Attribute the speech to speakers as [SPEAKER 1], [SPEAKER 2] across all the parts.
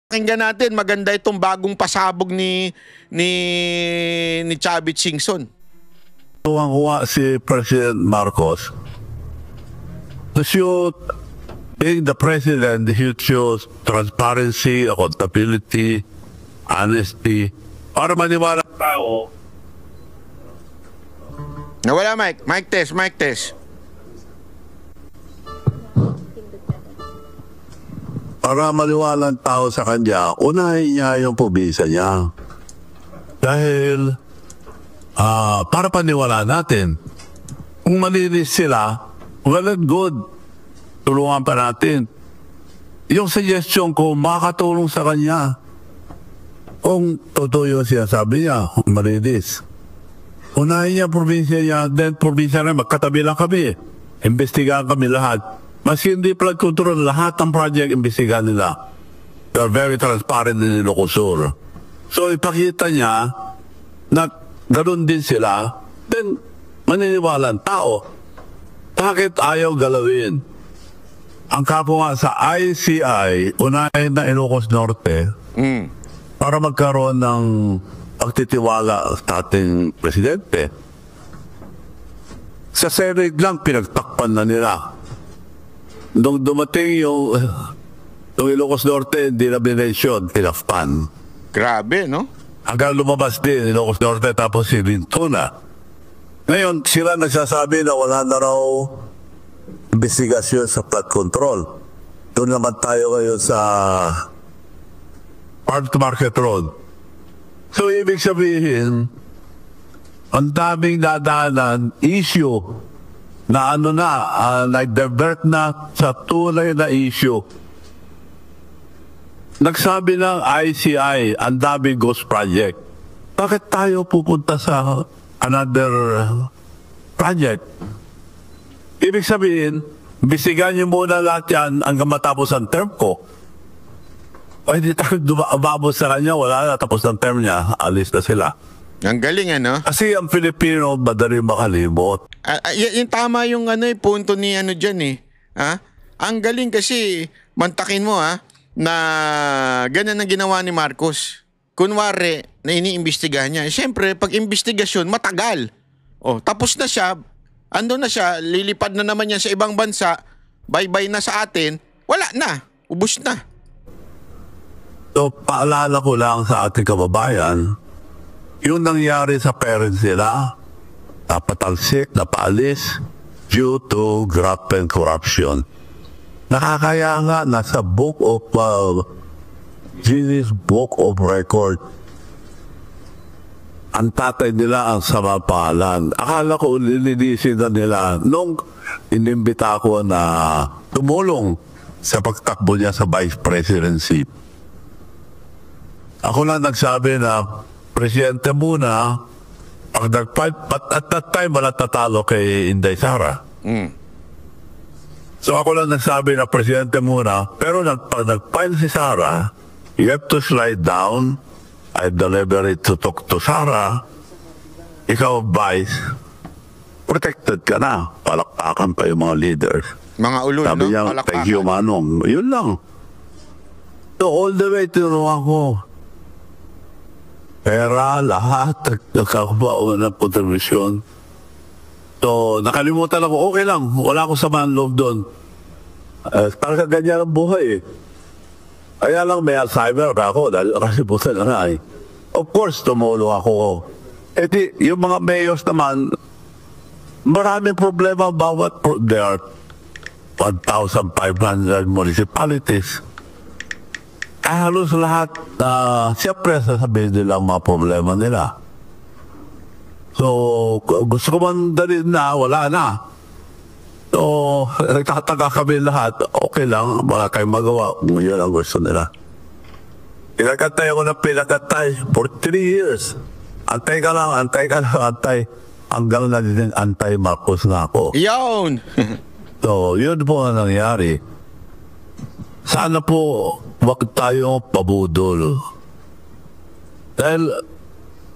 [SPEAKER 1] Pakinggan natin, maganda itong bagong pasabog ni Chavit Singson.
[SPEAKER 2] Tuwang-tuwa si President Marcos to show being the president, he shows transparency, accountability, honesty, para maniwala tao.
[SPEAKER 1] Nawala mic. Mic test, mic test.
[SPEAKER 2] Para maniwala ang tao sa kanya, unahin niya yung probisa niya. Dahil, para paniwala natin, kung malinis sila, well and good, tulungan pa natin. Yung suggestion ko, makakatulong sa kanya. Kung totoo yung sinasabi niya, malinis. Unahin niya probinsya niya, then probinsya na magkatabi lang kami. Imbestigahan kami lahat. Maski hindi flood control, lahat ng project imbestigahan nila. They're very transparent in Ilocosur. So ipakita niya na ganoon din sila, then maniniwala ang tao. Bakit ayaw galawin? Ang kapwa sa ICI, unahin na Ilocos Norte, para magkaroon ng pagtitiwala sa ating presidente. Sa Senate lang, pinagtakpan na nila. Nung dumating yung Ilocos Norte, hindi na binensyon, tinafpan.
[SPEAKER 1] Grabe, no?
[SPEAKER 2] Hanggang lumabas din Ilocos Norte, tapos si Lintuna. Ngayon, sila nagsasabi na wala na raw investigasyon sa flood control. Doon naman tayo ngayon sa Farm to Market Road. So, ibig sabihin, ang daming dadaanan, issue, na nag-divert na sa tunay na issue. Nagsabi ng ICI, ang daming ghost project. Bakit tayo pupunta sa another project? Ibig sabihin, bisigan niyo muna lahat yan hanggang matapos ang term ko. O hindi tayo umabot sa kanya, wala na, tapos ang term niya, alis na sila.
[SPEAKER 1] Ang galing, ano?
[SPEAKER 2] Kasi ang Pilipino, madali makalimot.
[SPEAKER 1] Yung tama yung punto ni dyan eh. Ha? Ang galing kasi, mantakin mo na ganyan ang ginawa ni Marcos. Kunwari, na iniimbestigahan niya. Siyempre, pag investigasyon, matagal. O, tapos na siya, andun na siya, lilipad na naman yan sa ibang bansa, bye-bye na sa atin, wala na, ubos na.
[SPEAKER 2] So, paalala ko lang sa ating kababayan, yung nangyari sa parents nila, napatalsik, napaalis, due to graft and corruption. Nakakaya nga, nasa book of, Guinness Book of Record, ang tatay nila ang samapalan. Akala ko nilinisin na nila nung inimbita ko na tumulong sa pagtakbo niya sa vice presidency. Ako lang nagsabi na presidente muna, but at that time wala tatalo kay Inday Sara. So ako lang nagsabi na presidente muna, pero pag nag-file si Sara, you have to slide down, I deliberate to talk to Sara, ikaw vice, protected ka na, palakpakan pa yung mga leaders.
[SPEAKER 1] Mga ulol,
[SPEAKER 2] sabi
[SPEAKER 1] no?
[SPEAKER 2] Niya, thank you, Manong. Yun lang. So all the way tinuruan ko. Pera, lahat, nagkakabaon ng kontribusyon. So, nakalimutan ako, okay lang, wala akong samaan loob doon. Parang ganyan ang buhay eh. Kaya lang may Alzheimer ako, dahil kasi buta na nga eh. Of course, tumulo ako. Eh di, yung mga mayors naman, maraming problema bawat, there are 1,500 municipalities. Halos lahat, siyempre sasabihin nila ang mga problema nila. So, gusto ko man dalhin na, wala na. So, nagtataka kami lahat, okay lang, wala kayong magawa kung yun ang gusto nila. Pinagkantay ako ng pinagkantay for 3 years. Antay ka lang, antay. Hanggang na din antay-Marcos na ako.
[SPEAKER 1] Yun!
[SPEAKER 2] So, yun po ang nangyari. Sana po, wag tayong pabudol. Dahil,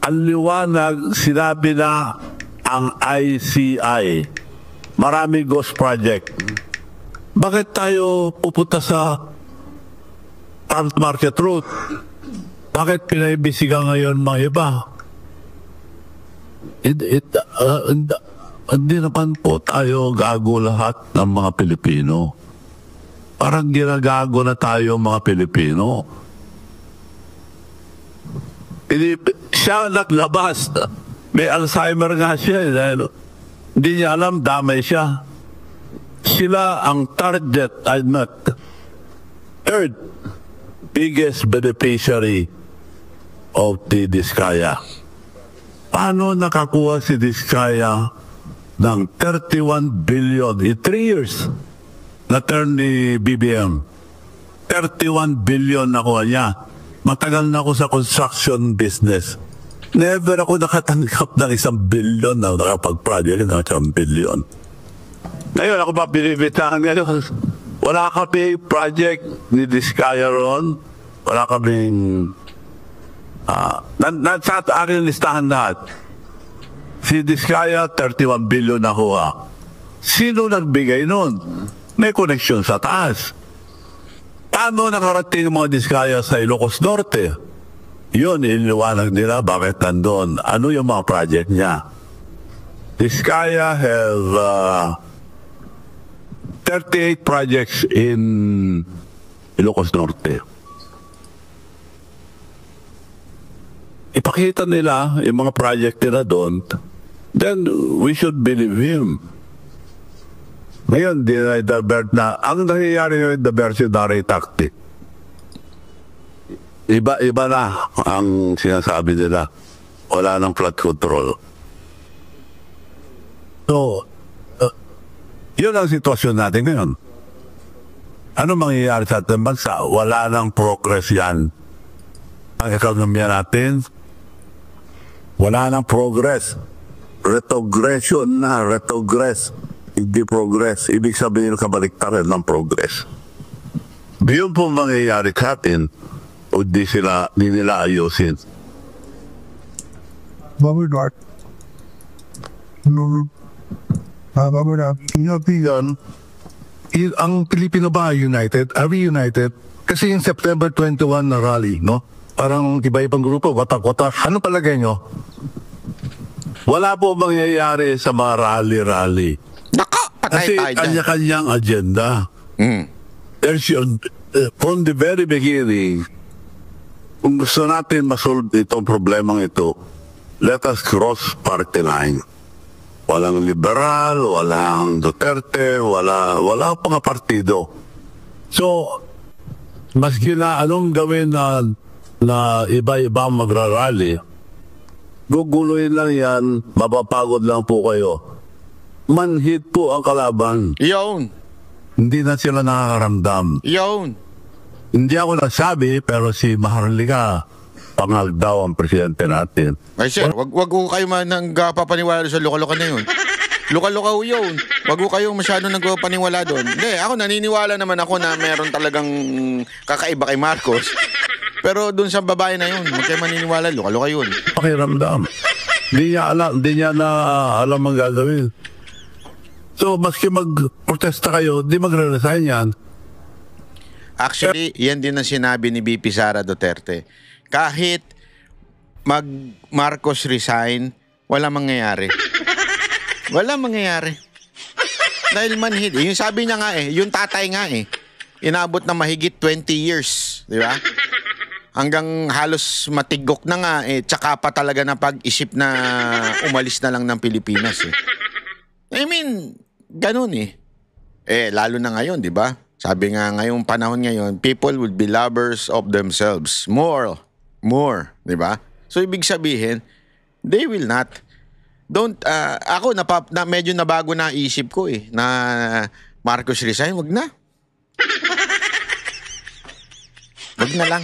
[SPEAKER 2] ang liwanag, sinabi na ang ICI, maraming ghost project. Bakit tayo pupunta sa market route. Bakit pinaibisigan ngayon mga iba? Hindi naman po tayo gago lahat ng mga Pilipino. Parang ginagago na tayo mga Pilipino. Siya naglabas. May Alzheimer nga siya. Dahil hindi niya alam, damay siya. Sila ang target, third biggest beneficiary of the Diskaya. Paano nakakuha si Diskaya ng 31 billion in 3 years na term ni BBM? 31 billion nakuha niya. Matagal na ako sa construction business. Never ako nakatanggap ng 1 billion na nakapag-project ng 1 billion. Ngayon ako pa binibitahan ngayon. Wala kami project ni Diskaya ron. Wala kaming sa akin listahan lahat. Si Diskaya, 31 billion nakuha. Sino nagbigay nun? May connection sa taas. Paano nakarating ang mga Diskaya sa Ilocos Norte? Yun, iniwanag nila bakit nandun. Ano yung mga project niya? Diskaya have 38 projects in Ilocos Norte. Ipakita nila yung mga project nila doon, then we should believe him. Ngayon, ang nangyayari yung diversionary tactic. Iba na ang sinasabi nila. Wala nang flood control. So, yun ang sitwasyon natin ngayon. Ano mangyayari sa ating bansa? Wala nang progress yan. Ang ekonomiya natin, wala nang progress. Retrogression na, retrogress. Hindi progress. Ibig sabihin kabaliktaran ng progress. Yun po mangyayari sa atin o di nila ayusin.
[SPEAKER 3] Babardart. Ang Pilipino ba united? Are we united? Kasi yung September 21 na rally, no? Parang iba-ibang grupo, watak-watak. Ano palagay nyo?
[SPEAKER 2] Wala po mangyayari sa mga rally-rally.
[SPEAKER 1] Nako, patay
[SPEAKER 2] Kasi
[SPEAKER 1] tayo dyan.
[SPEAKER 2] kanya-kanyang agenda. There's from the very beginning, kung gusto natin masolve itong problemang ito, let us cross party line. Walang liberal, walang Duterte, wala pang partido. So, maski na anong gawin na iba-iba magrarally, guguluhin lang yan, mapapagod lang po kayo. Manhid po ang kalaban.
[SPEAKER 1] Yun.
[SPEAKER 2] Hindi na sila nakakaramdam.
[SPEAKER 1] Yun.
[SPEAKER 2] Hindi ako nasabi, pero si Maharlika, pangag daw ang presidente natin.
[SPEAKER 1] Ay sir, wag ko kayo nagpapaniwala sa luka-luka na yun. Luka-luka ho yun. Wag ko kayo masyado nagpapaniwala doon. Hindi, ako naniniwala naman ako na meron talagang kakaiba kay Marcos. Pero doon sa babae na yun, huwag kayo maniniwala, luka-luka yun.
[SPEAKER 2] Pakiramdam. Hindi niya na alam ang gagawin. So, maski mag-protesta kayo, di magre-resign yan.
[SPEAKER 1] Actually, yan din ang sinabi ni VP Sara Duterte. Kahit Marcos resign, wala mangyayari. Wala mangyayari. Dahil manhid. Yung sabi niya nga yung tatay nga inabot na mahigit 20 years. Di ba? Hanggang halos matigok na nga tsaka pa talaga na pag-isip na umalis na lang ng Pilipinas I mean, ganun lalo na ngayon, di ba? Sabi nga ngayong panahon ngayon, people will be lovers of themselves. More, di ba? So, ibig sabihin, they will not. Ako, medyo nabago na isip ko na Marcos resign, wag na. Wag na lang.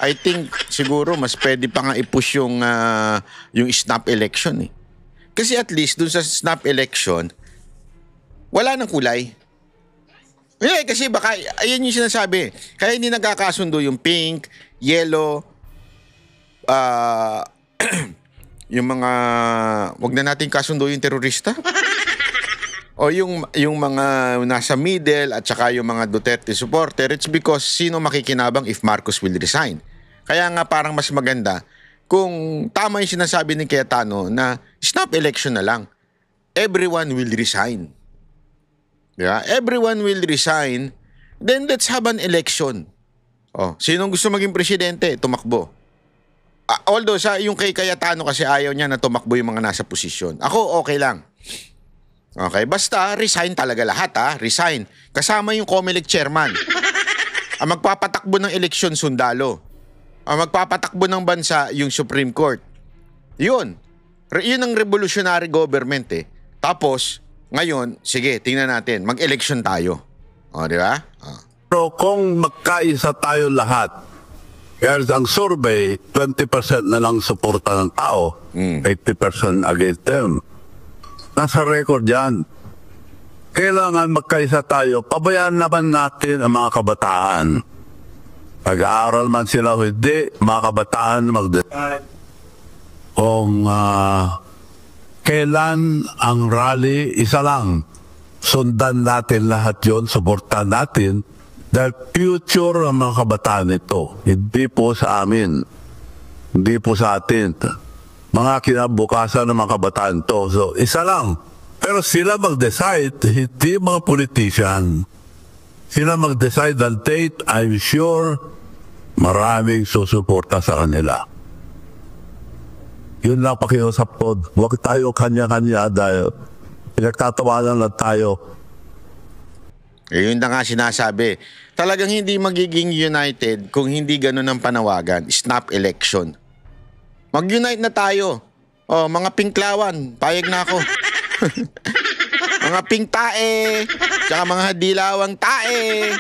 [SPEAKER 1] I think, siguro, mas pwede pa nga i-push yung snap election Kasi at least, dun sa snap election, wala nang kulay. Kasi baka, ayan yung sinasabi. Kaya hindi nagkakasundo yung pink, yellow, yung mga, wag na natin kasundo yung terorista. o yung mga nasa middle at saka yung mga Duterte supporter, it's because sino makikinabang if Marcos will resign. Kaya nga parang mas maganda kung tama yung sinasabi ni Cayetano na snap election na lang. Everyone will resign. Yeah? Everyone will resign. Then let's have an election. Oh, sinong gusto maging presidente? Tumakbo. Although yung kay Cayetano kasi ayaw niya na tumakbo yung mga nasa posisyon. Ako okay lang. Okay, basta resign talaga lahat resign. Kasama yung COMELEC chairman. Ang magpapatakbo ng eleksyon sundalo. Ang magpapatakbo ng bansa yung Supreme Court. Yun. Yun ang revolutionary government Tapos, ngayon, sige, tingnan natin. Mag-election tayo. O, di ba?
[SPEAKER 2] Pero kung magkaisa tayo lahat, kaya ang survey, 20% na lang suporta ng tao, 80% against them. Nasa record yan. Kailangan magkaisa tayo, pabayaan naman natin ang mga kabataan. Pag-aaral man sila o hindi, mga kabataan mag-decide kung kailan ang rally, isa lang. Sundan natin lahat yon, suportahan natin. Dahil future ang mga kabataan ito. Hindi po sa amin. Hindi po sa atin. Mga kinabukasan ng mga kabataan to. So, isa lang. Pero sila mag-decide, hindi mga politician. Sila mag-decide ang date, I'm sure maraming susuporta sa kanila. Yun lang pakiusap ko. Huwag tayo kanya-kanya dahil pinagtatawanan lang tayo.
[SPEAKER 1] Yun na nga sinasabi. Talagang hindi magiging united kung hindi ganun ang panawagan. Snap election. Mag-unite na tayo. Oh, mga pinklawan, payag na ako. Mga pingtae, tsaka mga dilawang tae.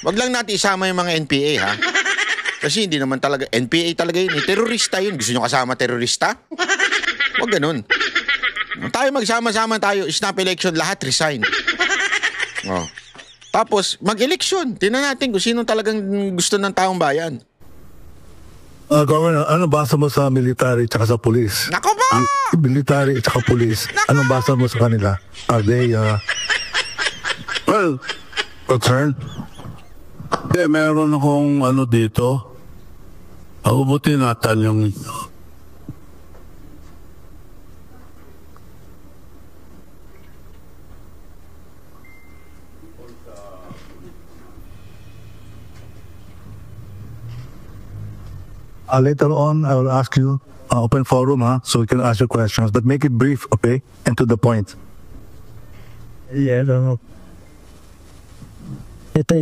[SPEAKER 1] Wag lang natin isama yung mga NPA, ha? Kasi hindi naman talaga, NPA talaga yun. Terorista yun. Gusto nyo kasama terorista? Wag ganun. Tayo magsama-sama tayo. Snap election, lahat resign. Oh. Tapos, mag-election. Tingnan natin kung sino talagang gusto ng taong bayan.
[SPEAKER 3] Governor, ano basa mo sa military at sa police?
[SPEAKER 1] Nako ba?
[SPEAKER 3] Military at police, anong basa mo sa kanila? Are they,
[SPEAKER 2] Well,
[SPEAKER 3] concerned?
[SPEAKER 2] meron akong dito. Abutin natin yung...
[SPEAKER 3] Later on, I will ask you, open forum, so you can ask your questions, but make it brief, okay, and to the point.
[SPEAKER 4] Yeah, no. Ito.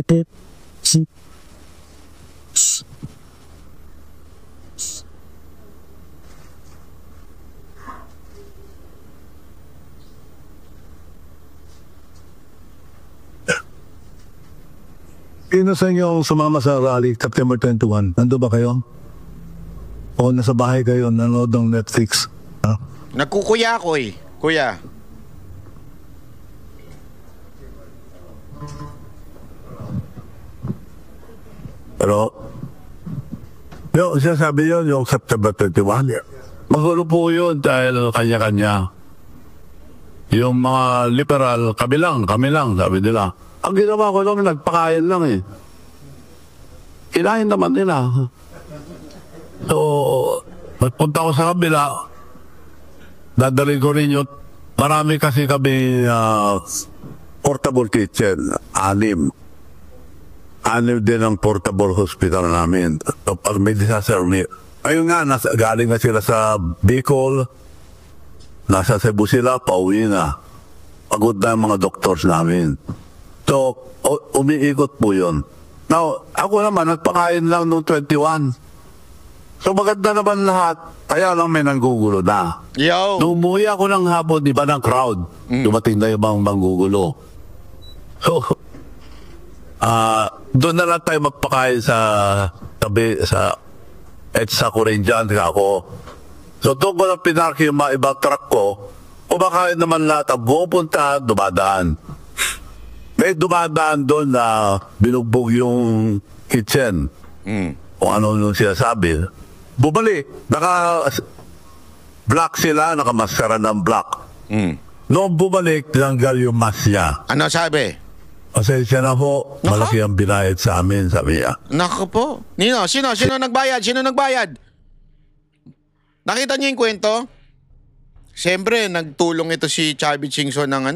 [SPEAKER 3] Sino sa inyo ang sumama sa rally September 21? Nando ba kayo? O nasa bahay kayo, nanood ng Netflix?
[SPEAKER 1] Nagkukuya ako Kuya.
[SPEAKER 2] Pero, yung sinasabi yun, yung September 21, magulo po yun dahil kanya-kanya. Yung mga liberal, kami lang, sabi nila. Ang ginawa ko lang, nagpakain lang Kinain naman nila. So, magpunta ko sa kabila, dadalhin ko rin yun. Marami kasi kami portable kitchen, 6. 6 din ang portable hospital namin. So, pag may disaster, ayun nga, galing na sila sa Bicol, nasa Cebu sila, pauwi na. Pagod na ang mga doctors namin. So, umiikot po yun. Now, ako naman, nagpakain lang noong 21. So, maganda naman lahat. Kaya lang may nanggugulo na.
[SPEAKER 1] Yo!
[SPEAKER 2] Nung umuwi ako ng hapon, di ba ng crowd? Dumating na yung mga manggugulo. So, doon na lang tayo magpakain sa tabi, sa EDSA ko rin dyan, ako. So, doon ko lang pinarki yung mga ibang truck ko. Kumakain naman lahat ang pupunta, dumadaan. May dumadaan doon na binugbog yung kitchen. O ano nung sinasabi. Bumalik. Naka-black sila, nakamaskara ng black. Noong bumalik, tinanggal yung mask niya.
[SPEAKER 1] Ano sabi?
[SPEAKER 2] Pasensya na po,
[SPEAKER 1] Naka?
[SPEAKER 2] malaki ang binayad sa amin, sabi niya.
[SPEAKER 1] Nako po. Nino, sino nagbayad? Sino nagbayad? Nakita niyo yung kwento? Siyempre, nagtulong ito si Chubby Chingson ng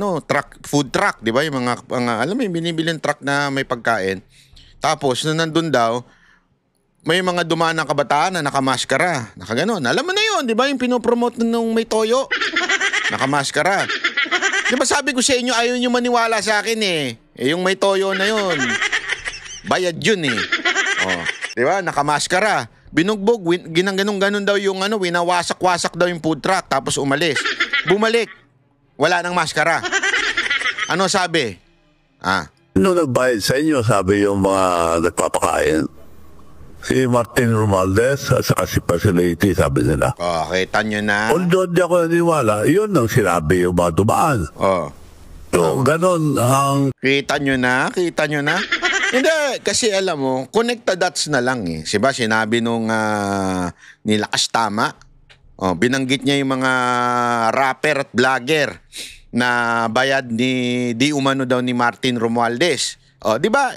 [SPEAKER 1] food truck, di ba? Yung mga alam mo, yung binibiling truck na may pagkain. Tapos, nung nandun daw, may mga dumaan ng kabataan na nakamaskara. Nakaganon. Alam mo na yun, di ba? Yung pinopromote nung may toyo. Nakamaskara. Di ba sabi ko sa inyo, ayaw nyo maniwala sa akin eh. Yung may toyo na yun. Bayad yun eh. Oh, di ba? Nakamaskara. Binugbog, ginang-ganon daw yung winawasak-wasak daw yung food truck tapos umalis. Bumalik, wala nang maskara. Ano sabi?
[SPEAKER 2] Nung nagbayad sa inyo, sabi yung mga nagpapakain, si Martin Romualdez at saka si Facility, sabi nila.
[SPEAKER 1] Oh, kita nyo na.
[SPEAKER 2] Although di ako naniwala, yun ang sinabi yung mga dumaan.
[SPEAKER 1] Oh.
[SPEAKER 2] So, ganon ang...
[SPEAKER 1] Kita nyo na? Hindi, kasi alam mo, connect the dots na lang eh. Diba, sinabi nung nilakas tama. Oh, binanggit niya yung mga rapper at vlogger na bayad di umano daw ni Martin Romualdez. Oh, di ba?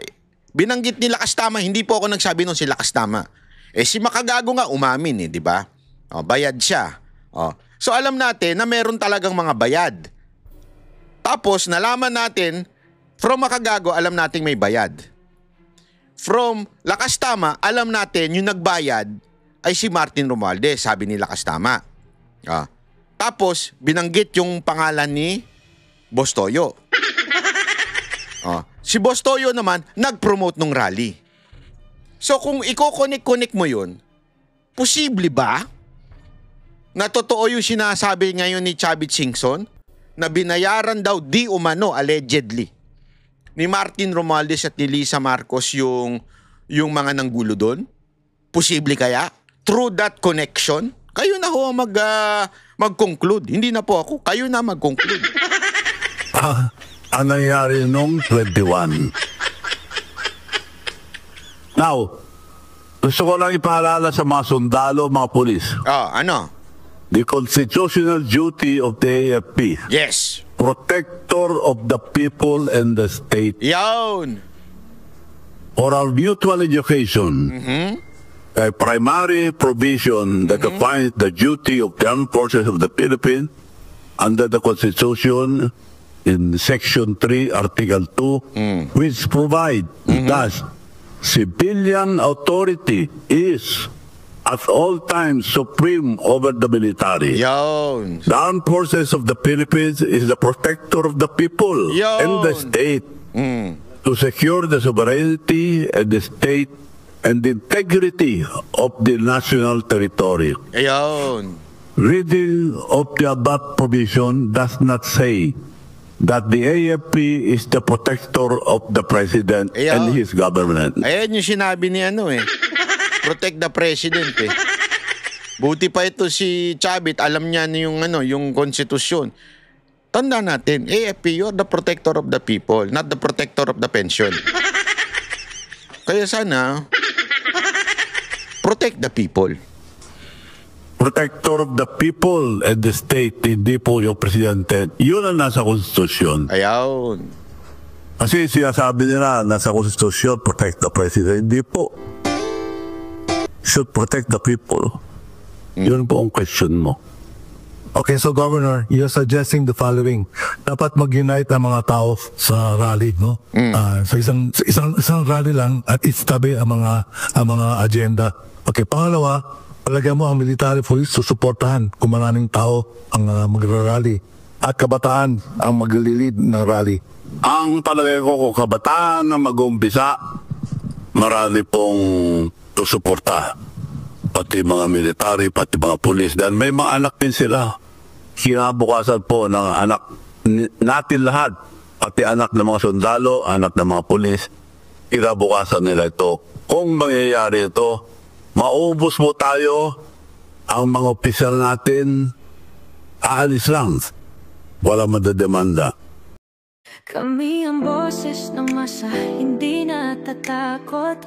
[SPEAKER 1] Binanggit ni Lakas Tama, hindi po ako nagsabi nung si Lakas Tama. Si Makagago nga umamin di ba? Oh, bayad siya. Oh. So alam natin na meron talagang mga bayad. Tapos nalaman natin from Makagago, alam nating may bayad. From Lakas Tama, alam natin yung nagbayad ay si Martin Romualdez, sabi ni Lakas Tama. Oh. Tapos binanggit yung pangalan ni Boss Toyo. Oh. Si Boss Toyo naman, nag-promote ng rally. So kung i-connect mo yun, posible ba na totoo yung sinasabi ngayon ni Chubby Chingson na binayaran daw di umano, allegedly, ni Martin Romualdez at ni Lisa Marcos yung mga nanggulo doon? Posible kaya? Through that connection? Kayo na ho mag-conclude. Hindi na po ako. Kayo na mag-conclude.
[SPEAKER 2] Ang nangyari noong 21. Now, gusto ko lang ipaalala sa mga sundalo, mga pulis.
[SPEAKER 1] Ano?
[SPEAKER 2] The constitutional duty of the AFP.
[SPEAKER 1] Yes.
[SPEAKER 2] Protector of the people and the state.
[SPEAKER 1] Yawn.
[SPEAKER 2] For our mutual education. A primary provision that defines the duty of the armed forces of the Philippines under the Constitution in Section 3, Article 2, which provide thus civilian authority is at all times supreme over the military.
[SPEAKER 1] Yawn.
[SPEAKER 2] The armed forces of the Philippines is the protector of the people and the state to secure the sovereignty and the state and the integrity of the national territory.
[SPEAKER 1] Yawn.
[SPEAKER 2] Reading of the above provision does not say that the AFP is the protector of the president and his government.
[SPEAKER 1] Ayan yung sinabi ni protect the president eh. Buti pa ito si Chavit, alam niya yung konstitusyon. Tanda natin, AFP, you're the protector of the people, not the protector of the pension. Kaya sana, protect the people.
[SPEAKER 2] Protector of the people and the state, hindi po yung presidente. Yun ang nasa konstitusyon.
[SPEAKER 1] Ayaw.
[SPEAKER 2] Kasi sinasabi nila, nasa konstitusyon, protect the president. Hindi po. Should protect the people. Yun po ang question mo.
[SPEAKER 3] Okay, so Governor, you're suggesting the following. Dapat mag-unite ang mga tao sa rally, no? So isang rally lang at istabi ang mga agenda. Okay, pangalawa, palagyan mo ang military police susuportahan kung maraming tao ang magra-rally at kabataan ang maglilid ng rally.
[SPEAKER 2] Ang palagay ko kung kabataan na mag-umpisa, marami pong susuporta. Pati mga military, pati mga pulis. Dahil may mga anak din sila. Kinabukasan po ng anak natin lahat. Pati anak ng mga sundalo, anak ng mga pulis. Kinabukasan nila ito. Kung mangyayari ito, maubos mo tayo, ang mga opisyal natin, aalis lang. Wala madademanda.
[SPEAKER 5] Kami ang boses ng masa, hindi natatakot.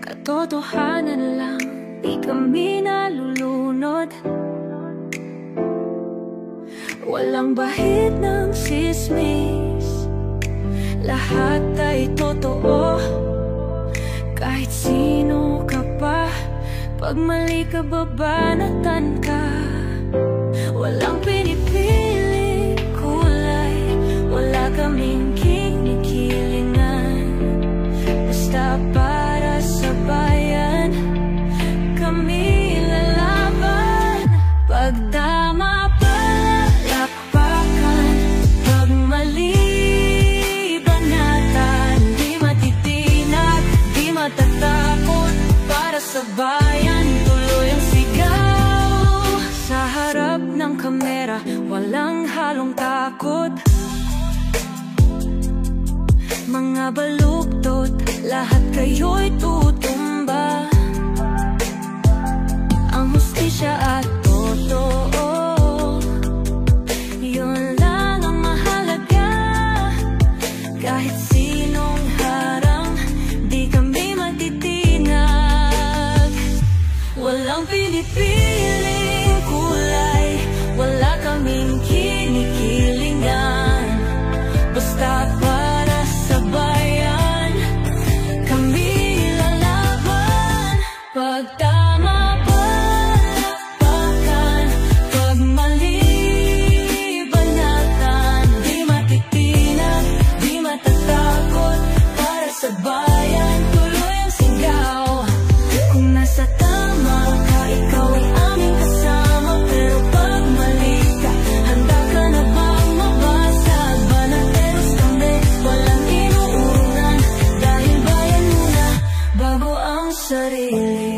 [SPEAKER 5] Katotohanan lang, di kami nalulunod. walang bahid ng sismis. Lahat ay totoo, kahit sino ka pa. Pag mali ka, babanatan ka. Walang pinipili kulay, wala kaming kinikilingan. Basta para sa bayan, kami lalaban. Pag tama palakpakan, pag mali banatan. Di matitinag, di matatakot, para sa bayan tuloy ang sigaw. Sa harap ng kamera, walang halong takot. Mga baluktot, lahat kayo'y tutumba. Ang hustisya at totoo, yun lang ang mahalaga. Kahit sinong harang, di kami matitinag. Walang pinipiling kulay, wala kaming kinikilingan. Basta para sa bayan, kami lalaban. Pag tama palakpakan, pag mali banatan. Di matitinag, di matatakot, para sa bayan tuloy ang sigaw. Kung nasa tama ka, ikaw ay aming kasama. Pero pag mali ka, handa ka na bang mabasag? Banateros kami, walang inuunan. Dahil bayan muna, bago ang sarili.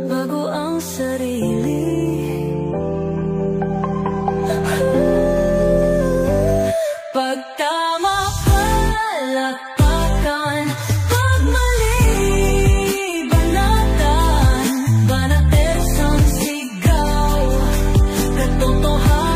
[SPEAKER 5] Bago ang sarili. Pag tama palakpakan, pag mali banatan. Banateros ang sigaw, katotohanan.